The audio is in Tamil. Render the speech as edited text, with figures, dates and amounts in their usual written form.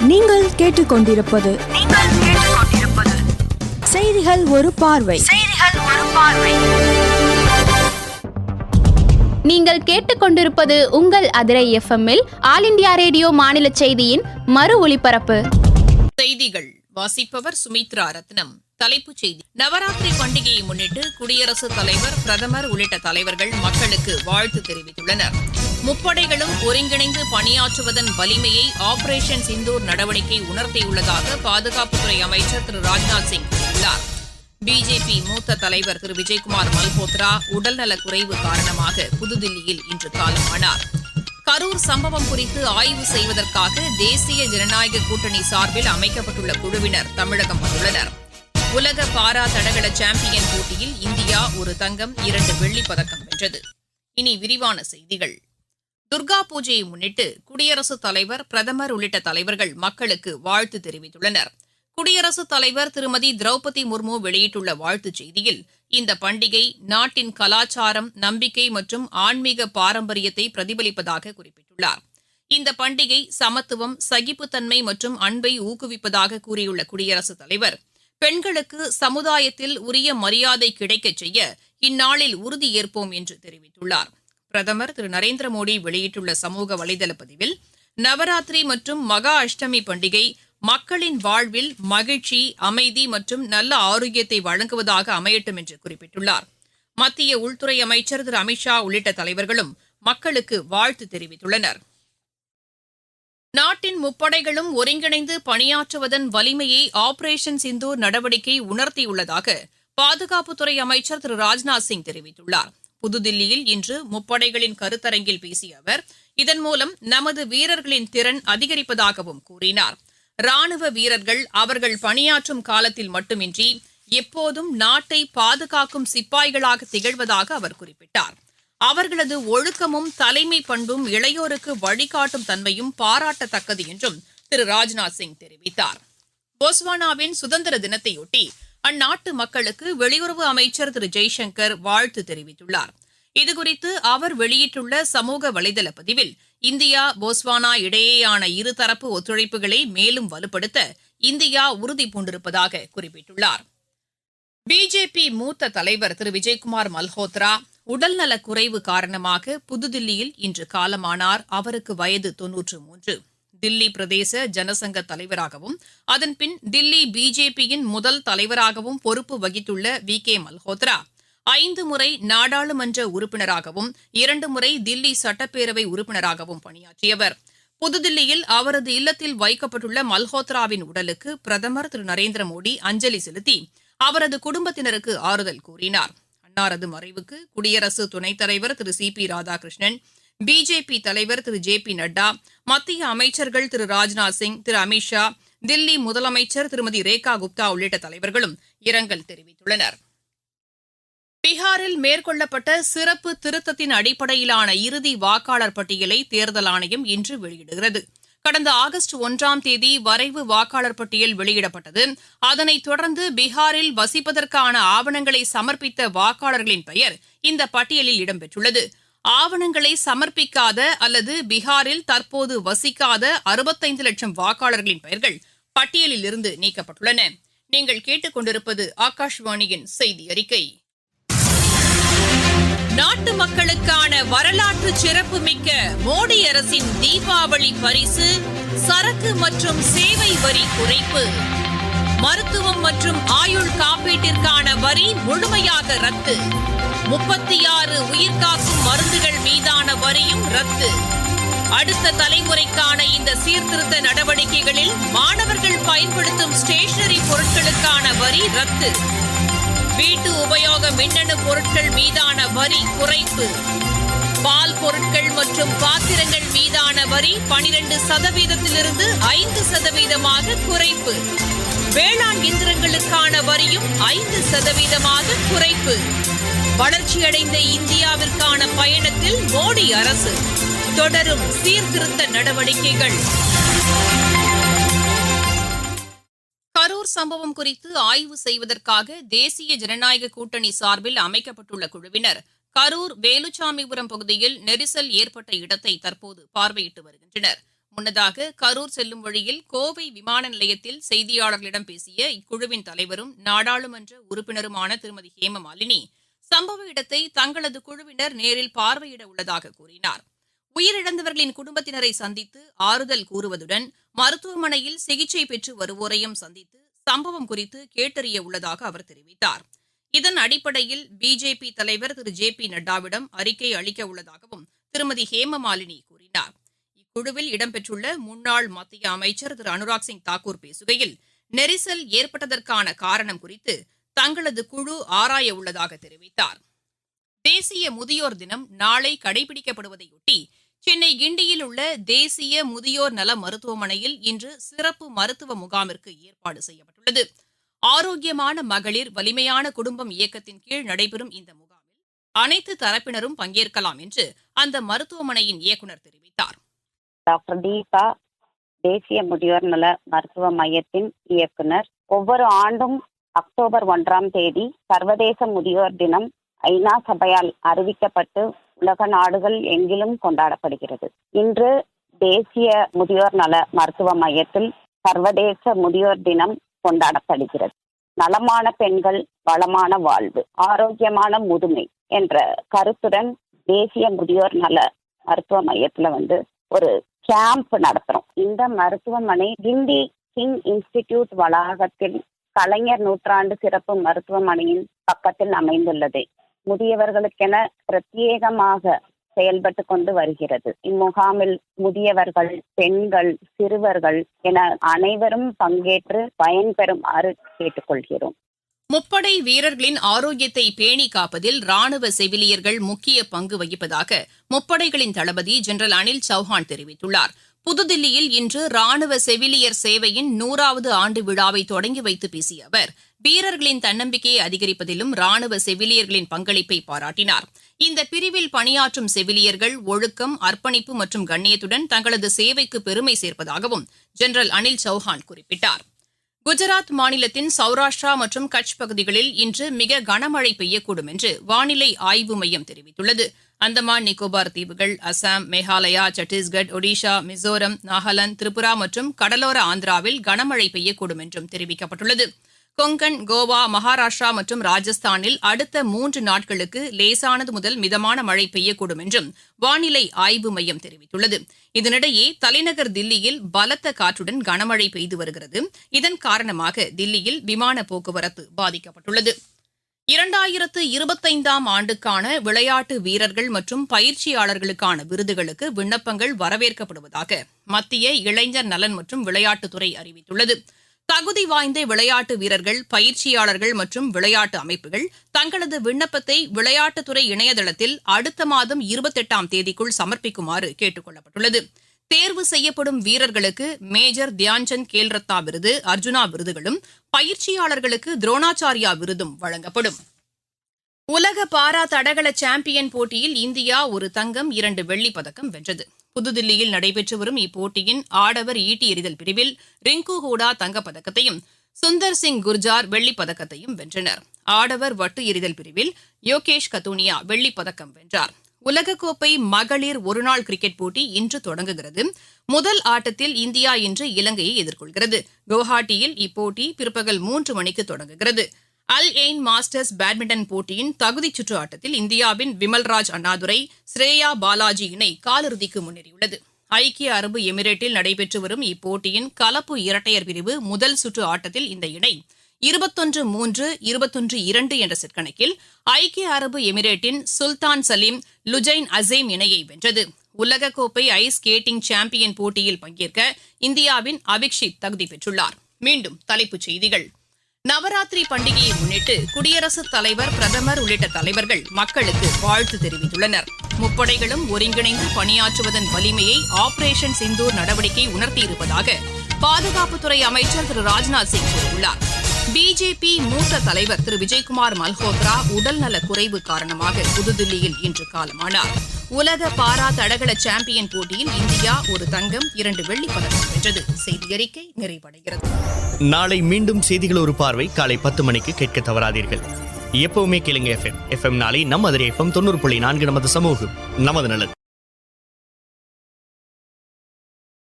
நீங்கள் கேட்டுக்கொண்டிருப்பது செய்திகள் ஒரு பார்வை. நீங்கள் கேட்டுக்கொண்டிருப்பது உங்கள் அதிரை எஃப்எம்மில் ஆல் இண்டியா ரேடியோ மாநில செய்தியின் மறு ஒலிபரப்பு. செய்திகள் வாசிப்பவர் சுமித்ரா ரத்னம். தலைப்புச் செய்தி: நவராத்திரி பண்டிகையை முன்னிட்டு குடியரசுத் தலைவர், பிரதமர் உள்ளிட்ட தலைவர்கள் மக்களுக்கு வாழ்த்து தெரிவித்துள்ளனர். முப்படைகளும் ஒருங்கிணைந்து பணியாற்றுவதன் வலிமையை ஆபரேஷன் சிந்தூர் நடவடிக்கை உணர்த்தியுள்ளதாக பாதுகாப்புத்துறை அமைச்சர் திரு ராஜ்நாத் சிங் கூறியுள்ளார். பிஜேபி மூத்த தலைவர் திரு விஜயகுமார் மல்ஹோத்ரா உடல்நலக் குறைவு காரணமாக புதுதில்லியில் இன்று காலமானார். கரூர் சம்பவம் குறித்து ஆய்வு செய்வதற்காக தேசிய ஜனநாயக கூட்டணி சார்பில் அமைக்கப்பட்டுள்ள குழுவினர் தமிழகம் வந்துள்ளனர். உலக பாரா தடகள சாம்பியன் போட்டியில் இந்தியா ஒரு தங்கம், 2 வெள்ளிப் பதக்கம் வென்றது. இனி விரிவான செய்திகள். துர்கா பூஜையை முன்னிட்டு குடியரசுத் தலைவர், பிரதமர் உள்ளிட்ட தலைவர்கள் மக்களுக்கு வாழ்த்து தெரிவித்துள்ளனர். குடியரசுத் தலைவர் திருமதி திரௌபதி முர்மு வெளியிட்டுள்ள வாழ்த்துச் செய்தியில், இந்த பண்டிகை நாட்டின் கலாச்சாரம், நம்பிக்கை மற்றும் ஆன்மீக பாரம்பரியத்தை பிரதிபலிப்பதாக குறிப்பிட்டுள்ளார். இந்த பண்டிகை சமத்துவம், சகிப்புத்தன்மை மற்றும் அன்பை ஊக்குவிப்பதாக கூறியுள்ள குடியரசுத் தலைவர், பெண்களுக்கு சமுதாயத்தில் உரிய மரியாதை கிடைக்கச் செய்ய இந்நாளில் உறுதியேற்போம் என்று தெரிவித்துள்ளார். பிரதமர் திரு நரேந்திர மோடி வெளியிட்டுள்ள சமூக வலைதள பதிவில், நவராத்திரி மற்றும் மகா அஷ்டமி பண்டிகை மக்களின் வாழ்வில் மகிழ்ச்சி, அமைதி மற்றும் நல்ல ஆரோக்கியத்தை வழங்குவதாக அமையட்டும் என்று குறிப்பிட்டுள்ளார். மத்திய உள்துறை அமைச்சர் திரு அமித்ஷா உள்ளிட்ட தலைவர்களும் மக்களுக்கு வாழ்த்து தெரிவித்துள்ளனர். நாட்டின் முப்படைகளும் ஒருங்கிணைந்து பணியாற்றுவதன் வலிமையை ஆபரேஷன் சிந்தூர் நடவடிக்கை உணர்த்தியுள்ளதாக பாதுகாப்புத்துறை அமைச்சர் திரு ராஜ்நாத் சிங் தெரிவித்துள்ளார். புதுதில்லியில் இன்று முப்படைகளின் கருத்தரங்கில் பேசிய அவர், இதன் மூலம் நமது வீரர்களின் திறன் அதிகரிப்பதாகவும் கூறினார். ராணுவ வீரர்கள் அவர்கள் பணியாற்றும் காலத்தில் மட்டுமின்றி எப்போதும் நாட்டை பாதுகாக்கும் சிப்பாய்களாக திகழ்வதாக அவர் குறிப்பிட்டார். அவர்களது ஒழுக்கமும் தலைமை பண்பும் இளையோருக்கு வழிகாட்டும் தன்மையும் பாராட்டத்தக்கது என்றும் திரு ராஜ்நாத் சிங் தெரிவித்தார். போஸ்வானாவின் சுதந்திர தினத்தையொட்டி அந்நாட்டு மக்களுக்கு வெளியுறவு அமைச்சர் திரு ஜெய்சங்கர் வாழ்த்து தெரிவித்துள்ளார். இதுகுறித்து அவர் வெளியிட்டுள்ள சமூக வலைதள பதிவில், இந்தியா போஸ்வானா இடையேயான இருதரப்பு ஒத்துழைப்புகளை மேலும் வலுப்படுத்த இந்தியா உறுதி பூண்டிருப்பதாக குறிப்பிட்டுள்ளார். பிஜேபி மூத்த தலைவர் திரு விஜயகுமார் மல்ஹோத்ரா உடல்நலக் குறைவு காரணமாக புதுதில்லியில் இன்று காலமானார். அவருக்கு வயது 93. தில்லி பிரதேச ஜனசங்க தலைவராகவும் அதன்பின் தில்லி பிஜேபியின் முதல் தலைவராகவும் பொறுப்பு வகித்துள்ள வி.கே. மல்ஹோத்ரா 5 முறை நாடாளுமன்ற உறுப்பினராகவும் 2 முறை தில்லி சட்டப்பேரவை உறுப்பினராகவும் பணியாற்றியவர். புதுதில்லியில் அவரது இல்லத்தில் வைக்கப்பட்டுள்ள மல்ஹோத்ராவின் உடலுக்கு பிரதமர் திரு நரேந்திர மோடி அஞ்சலி செலுத்தி அவரது குடும்பத்தினருக்கு ஆறுதல் கூறினார். அன்னாரது மறைவுக்கு குடியரசு துணைத் தலைவர் திரு சி.பி. ராதாகிருஷ்ணன், பிஜேபி தலைவர் திரு ஜே.பி. நட்டா, மத்திய அமைச்சர்கள் திரு ராஜ்நாத் சிங், திரு அமித்ஷா, தில்லி முதலமைச்சர் திருமதி ரேகா குப்தா உள்ளிட்ட தலைவர்களும் இரங்கல் தெரிவித்துள்ளனர். பீகாரில் மேற்கொள்ளப்பட்ட சிறப்பு திருத்தத்தின் அடிப்படையிலான இறுதி வாக்காளர் பட்டியலை தேர்தல் ஆணையம் இன்று வெளியிடுகிறது. கடந்த ஆகஸ்ட் 1ஆம் தேதி வரைவு வாக்காளர் பட்டியல் வெளியிடப்பட்டது. அதனைத் தொடர்ந்து பீகாரில் வசிப்பதற்கான ஆவணங்களை சமர்ப்பித்த வாக்காளர்களின் பெயர் இந்த பட்டியலில் இடம்பெற்றுள்ளது. ஆவணங்களை சமர்ப்பிக்காத அல்லது பீகாரில் தற்போது வசிக்காத 65 லட்சம் வாக்காளர்களின் பெயர்கள் பட்டியலில் இருந்து நீக்கப்பட்டுள்ளன. நீங்கள் கேட்டுக்கொண்டிருப்பது ஆகாஷ்வாணியின் செய்தி அறிக்கை. நாட்டு மக்களுக்கான வரலாற்று சிறப்புமிக்க மோடி அரசின் தீபாவளி பரிசு சரக்கு மற்றும் சேவை வரி குறைப்பு. மருத்துவம் மற்றும் ஆயுள் காப்பீட்டிற்கான வரி முழுமையாக ரத்து. 36 உயிர்காக்கும் மருந்துகள் மீதான வரியும் ரத்து. அடுத்த தலைமுறைக்கான இந்த சீர்திருத்த நடவடிக்கைகளில் மாணவர்கள் பயன்படுத்தும் ஸ்டேஷனரி பொருட்களுக்கான வரி ரத்து. வீட்டு உபயோக மின்னணு பொருட்கள் மீதான வரி குறைப்பு. பால் பொருட்கள் மற்றும் பாத்திரங்கள் மீதான வரி 12%-இருந்து 5% குறைப்பு. வேளாண் இயந்திரங்களுக்கான வரியும் 5% குறைப்பு. வளர்ச்சியடைந்த இந்தியாவிற்கான பயணத்தில் மோடி அரசு தொடரும் சீர்திருத்த நடவடிக்கைகள். கரூர் சம்பவம் குறித்து ஆய்வு செய்வதற்காக தேசிய ஜனநாயக கூட்டணி சார்பில் அமைக்கப்பட்டுள்ள குழுவினர் கரூர் வேலுச்சாமிபுரம் பகுதியில் நெரிசல் ஏற்பட்ட இடத்தை தற்போது பார்வையிட்டு வருகின்றனர். முன்னதாக கரூர் செல்லும் வழியில் கோவை விமான நிலையத்தில் செய்தியாளர்களிடம் பேசிய இக்குழுவின் தலைவரும் நாடாளுமன்ற உறுப்பினருமான திருமதி ஹேமமாலினி சம்பவ இடத்தை தங்களது குழுவினர் நேரில் பார்வையிட உள்ளதாக கூறினார். உயிரிழந்தவர்களின் குடும்பத்தினரை சந்தித்து ஆறுதல் கூறுவதுடன் மருத்துவமனையில் சிகிச்சை பெற்று வருவோரையும் சந்தித்து சம்பவம் குறித்து கேட்டறிய உள்ளதாக அவர் தெரிவித்தார். இதன் அடிப்படையில் பிஜேபி தலைவர் திரு ஜே.பி. நட்டாவிடம் அறிக்கை அளிக்க உள்ளதாகவும் திருமதி ஹேமமாலினி கூறினார். இக்குழுவில் இடம்பெற்றுள்ள முன்னாள் மத்திய அமைச்சர் திரு அனுராக் சிங் தாக்கூர் பேசுகையில் நெரிசல் ஏற்பட்டதற்கான காரணம் குறித்து தங்களது குழு ஆராய உள்ளதாக தெரிவித்தார். தேசிய முதியோர் தினம் நாளை கடைபிடிக்கப்படுவதையொட்டி சென்னை கிண்டியில் உள்ள தேசிய முதியோர் நல மருத்துவமனையில் இன்று சிறப்பு மருத்துவ முகாமிற்கு ஏற்பாடு செய்யப்பட்டுள்ளது. ஆரோக்கியமான மகளிர் வலிமையான குடும்பம் இயக்கத்தின் கீழ் நடைபெறும் இந்த முகாமில் அனைத்து தரப்பினரும் பங்கேற்கலாம் என்று அந்த மருத்துவமனையின் இயக்குநர் தெரிவித்தார். டாக்டர் தீபா, தேசிய முதியோர் நல மருத்துவ மையத்தின் இயக்குனர். ஒவ்வொரு ஆண்டும் அக்டோபர் 1ஆம் தேதி சர்வதேச முதியோர் தினம் ஐநா சபையால் அறிவிக்கப்பட்டு உலக நாடுகள் எங்கிலும் கொண்டாடப்படுகிறது. இன்று தேசிய முதியோர் நல மருத்துவ மையத்தில் சர்வதேச முதியோர் தினம் கொண்டாடப்படுகிறது. நலமான பெண்கள், வளமான வாழ்வு, ஆரோக்கியமான முதுமை என்ற கருத்துடன் தேசிய முதியோர் நல மருத்துவ மையத்துல ஒரு கேம்ப் நடத்துறோம். இந்த மருத்துவமனை கிண்டி கிங் இன்ஸ்டிடியூட் வளாகத்தில் கலைஞர் நூற்றாண்டு சிறப்பு மருத்துவமனையின் பக்கத்தில் அமைந்துள்ளது. முதியவர்களுக்கென பிரத்யேகமாக செயல்பட்டு கொண்டு வருகிறது. இம்முகாமில் முதியவர்கள், பெண்கள், சிறுவர்கள் என அனைவரும் பங்கேற்று பயன்பெறுமாறு கேட்டுக்கொள்கிறோம். முப்படை வீரர்களின் ஆரோக்கியத்தை பேணி காப்பதில் ராணுவ செவிலியர்கள் முக்கிய பங்கு வகிப்பதாக முப்படைகளின் தளபதி ஜெனரல் அனில் சௌஹான் தெரிவித்துள்ளார். புதுதில்லியில் இன்று ராணுவ செவிலியர் சேவையின் 100வது ஆண்டு விழாவை தொடங்கி வைத்து பேசிய அவர் வீரர்களின் தன்னம்பிக்கையை அதிகரிப்பதிலும் ராணுவ செவிலியர்களின் பங்களிப்பை பாராட்டினார். இந்த பிரிவில் பணியாற்றும் செவிலியர்கள் ஒழுக்கம், அர்ப்பணிப்பு மற்றும் கண்ணியத்துடன் தங்களது சேவைக்கு பெருமை சேர்ப்பதாகவும் ஜெனரல் அனில் சௌஹான் குறிப்பிட்டார். குஜராத் மாநிலத்தின் சௌராஷ்டிரா மற்றும் கட்ச் பகுதிகளில் இன்று மிக கனமழை பெய்யக்கூடும் என்று வானிலை ஆய்வு மையம் தெரிவித்துள்ளது. அந்தமான் நிக்கோபார் தீவுகள், அசாம், மேகாலயா, சத்தீஸ்கர், ஒடிஷா, மிசோரம், நாகாலாந்து, திரிபுரா மற்றும் கடலோர ஆந்திராவில் கனமழை பெய்யக்கூடும் என்றும் தெரிவிக்கப்பட்டுள்ளது. கொங்கன், கோவா, மகாராஷ்டிரா மற்றும் ராஜஸ்தானில் அடுத்த 3 நாட்களுக்கு லேசானது முதல் மிதமான மழை பெய்யக்கூடும் என்றும் வானிலை ஆய்வு மையம் தெரிவித்துள்ளது. இதனிடையே தலைநகர் தில்லியில் பலத்த காற்றுடன் கனமழை பெய்து வருகிறது. இதன் காரணமாக தில்லியில் விமான போக்குவரத்து பாதிக்கப்பட்டுள்ளது. 2025ஆம் ஆண்டுக்கான விளையாட்டு வீரர்கள் மற்றும் பயிற்சியாளர்களுக்கான விருதுகளுக்கு விண்ணப்பங்கள் வரவேற்கப்படுவதாக மத்திய இளைஞர் நலன் மற்றும் விளையாட்டுத்துறை அறிவித்துள்ளது. தகுதி வாய்ந்த விளையாட்டு வீரர்கள், பயிற்சியாளர்கள் மற்றும் விளையாட்டு அமைப்புகள் தங்களது விண்ணப்பத்தை விளையாட்டுத்துறை இணையதளத்தில் அடுத்த மாதம் 28ஆம் தேதிக்குள் சமர்ப்பிக்குமாறு கேட்டுக் கொள்ளப்பட்டுள்ளது. தேர்வு செய்யப்படும் வீரர்களுக்கு மேஜர் தியான்சந்த் கேல் ரத்னா விருது, அர்ஜுனா விருதுகளும், பயிற்சியாளர்களுக்கு துரோணாச்சாரியா விருதும் வழங்கப்படும். உலக பாரா தடகள சாம்பியன் போட்டியில் இந்தியா ஒரு தங்கம், 2 வெள்ளிப் பதக்கம் வென்றது. புதுதில்லியில் நடைபெற்று வரும் இப்போட்டியின் ஆடவர் ஈட்டி எறிதல் பிரிவில் ரிங்கு ஹூடா தங்கப்பதக்கத்தையும் சுந்தர் சிங் குர்ஜார் வெள்ளிப் பதக்கத்தையும் வென்றனர். ஆடவர் வட்டு எறிதல் பிரிவில் யோகேஷ் கத்தூனியா வெள்ளிப் பதக்கம் வென்றார். உலகக்கோப்பை மகளிர் ஒருநாள் கிரிக்கெட் போட்டி இன்று தொடங்குகிறது. முதல் ஆட்டத்தில் இந்தியா இன்று இலங்கையை எதிர்கொள்கிறது. குவஹாட்டியில் இப்போட்டி பிற்பகல் 3 மணிக்கு தொடங்குகிறது. அல் எயின் மாஸ்டர்ஸ் பேட்மிண்டன் போட்டியின் தகுதிச் சுற்று ஆட்டத்தில் இந்தியாவின் விமல்ராஜ் அண்ணாதுரை, ஸ்ரேயா பாலாஜி இணை காலிறுதிக்கு முன்னேறியுள்ளது. ஐக்கிய அரபு எமிரேட்டில் நடைபெற்று வரும் இப்போட்டியின் கலப்பு இரட்டையர் பிரிவு முதல் சுற்று ஆட்டத்தில் இந்த இணை 21-3, 21-2 என்ற செட் கணக்கில் ஐக்கிய அரபு எமிரேட்டின் சுல்தான் சலீம் லுஜைன் அசேம் இணையை வென்றது. உலகக்கோப்பை ஐஸ் ஸ்கேட்டிங் சாம்பியன் போட்டியில் பங்கேற்க இந்தியாவின் அபிக்ஷித் தகுதி பெற்றுள்ளார். மீண்டும் தலைப்புச் செய்திகள். நவராத்திரி பண்டிகையை முன்னிட்டு குடியரசுத் தலைவர், பிரதமர் உள்ளிட்ட தலைவர்கள் மக்களுக்கு வாழ்த்து தெரிவித்துள்ளனர். முப்படைகளும் ஒருங்கிணைந்து பணியாற்றுவதன் வலிமையை ஆபரேஷன் சிந்தூர் நடவடிக்கை உணர்த்தியிருப்பதாக பாதுகாப்புத்துறை அமைச்சர் திரு ராஜ்நாத் சிங் கூறியுள்ளார். பிஜேபி மூத்த தலைவர் திரு விஜய்குமார் மல்ஹோத்ரா உடல்நல குறைவு காரணமாக புதுதில்லியில் இன்று காலமானார். உலக பாரா தடகள சாம்பியன் போட்டியில் இந்தியா ஒரு தங்கம், 2 வெள்ளிப் பதக்கம் வென்றது. செய்தியறிக்கை நிறைவடைகிறது. நாளை மீண்டும் செய்திகள் ஒரு பார்வை காலை 10 மணிக்கு கேட்க தவறாதீர்கள். எப்பவுமே கேளுங்க FM. நாளை நம்ம அதிரே FM 90.4 நமது சமூகம் நமது நலன்.